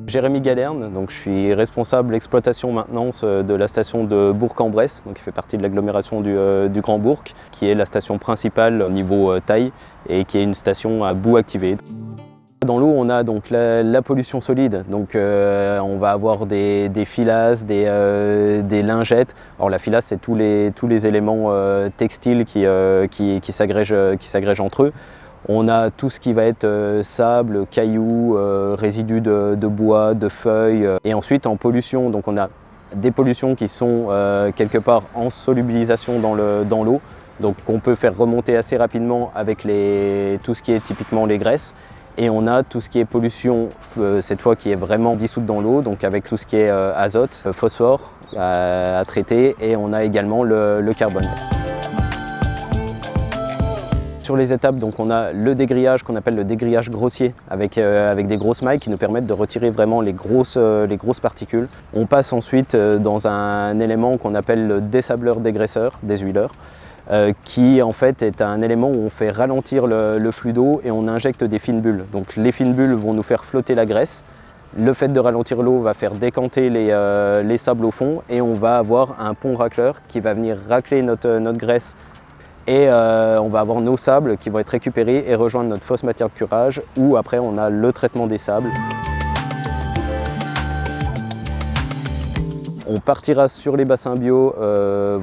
Jérémy Galerne, donc je suis responsable exploitation maintenance de la station de Bourg-en-Bresse, donc qui fait partie de l'agglomération du Grand Bourg, qui est la station principale au niveau taille et qui est une station à bout activé. Dans l'eau, on a donc la pollution solide, donc on va avoir des filasses, des lingettes. Alors la filasse, c'est tous les éléments textiles qui s'agrègent entre eux. On a tout ce qui va être sable, cailloux, résidus de bois, de feuilles. Et ensuite en pollution, donc on a des pollutions qui sont quelque part en solubilisation dans l'eau, donc qu'on peut faire remonter assez rapidement avec tout ce qui est typiquement les graisses. Et on a tout ce qui est pollution, cette fois qui est vraiment dissoute dans l'eau, donc avec tout ce qui est azote, phosphore à traiter, et on a également le carbone. Sur les étapes, donc on a le dégrillage qu'on appelle le dégrillage grossier avec des grosses mailles qui nous permettent de retirer vraiment les grosses particules. On passe ensuite dans un élément qu'on appelle le dessableur dégraisseur, déshuileur, qui en fait est un élément où on fait ralentir le flux d'eau et on injecte des fines bulles. Donc les fines bulles vont nous faire flotter la graisse. Le fait de ralentir l'eau va faire décanter les sables au fond et on va avoir un pont racleur qui va venir racler notre graisse. Et on va avoir nos sables qui vont être récupérés et rejoindre notre fausse matière de curage où après on a le traitement des sables. On partira sur les bassins bio,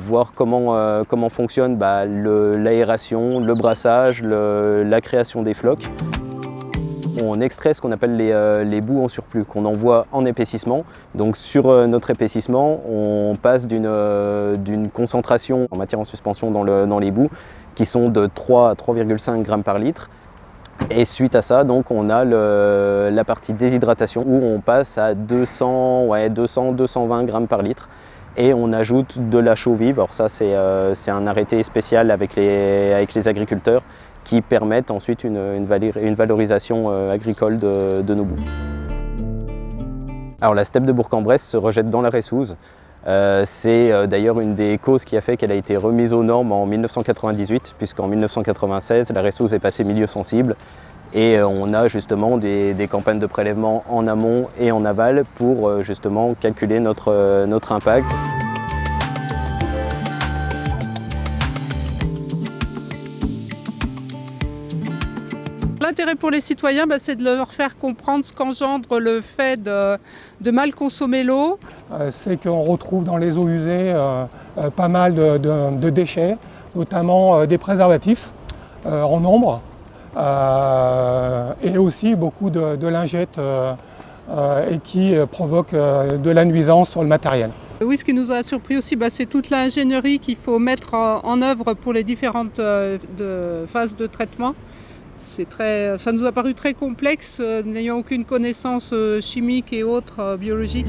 voir comment fonctionne l'aération, le brassage, la création des flocs. On extrait ce qu'on appelle les boues en surplus qu'on envoie en épaississement. Donc sur notre épaississement, on passe d'une concentration en matière en suspension dans les boues qui sont de 3 à 3,5 grammes par litre. Et suite à ça, donc, on a la partie déshydratation où on passe à 200-220 grammes par litre. Et on ajoute de la chaux vive. Alors ça, c'est un arrêté spécial avec les agriculteurs qui permettent ensuite une valorisation agricole de nos boues. Alors la steppe de Bourg-en-Bresse se rejette dans la Ressouze. C'est d'ailleurs une des causes qui a fait qu'elle a été remise aux normes en 1998, puisqu'en 1996, la Ressouze est passée milieu sensible. Et on a justement des campagnes de prélèvement en amont et en aval pour justement calculer notre impact. L'intérêt pour les citoyens, c'est de leur faire comprendre ce qu'engendre le fait de mal consommer l'eau. C'est qu'on retrouve dans les eaux usées pas mal de déchets, notamment des préservatifs en nombre, et aussi beaucoup de lingettes et qui provoquent de la nuisance sur le matériel. Oui, ce qui nous a surpris aussi, c'est toute l'ingénierie qu'il faut mettre en œuvre pour les différentes phases de traitement. Ça nous a paru très complexe, n'ayant aucune connaissance chimique et autres biologique.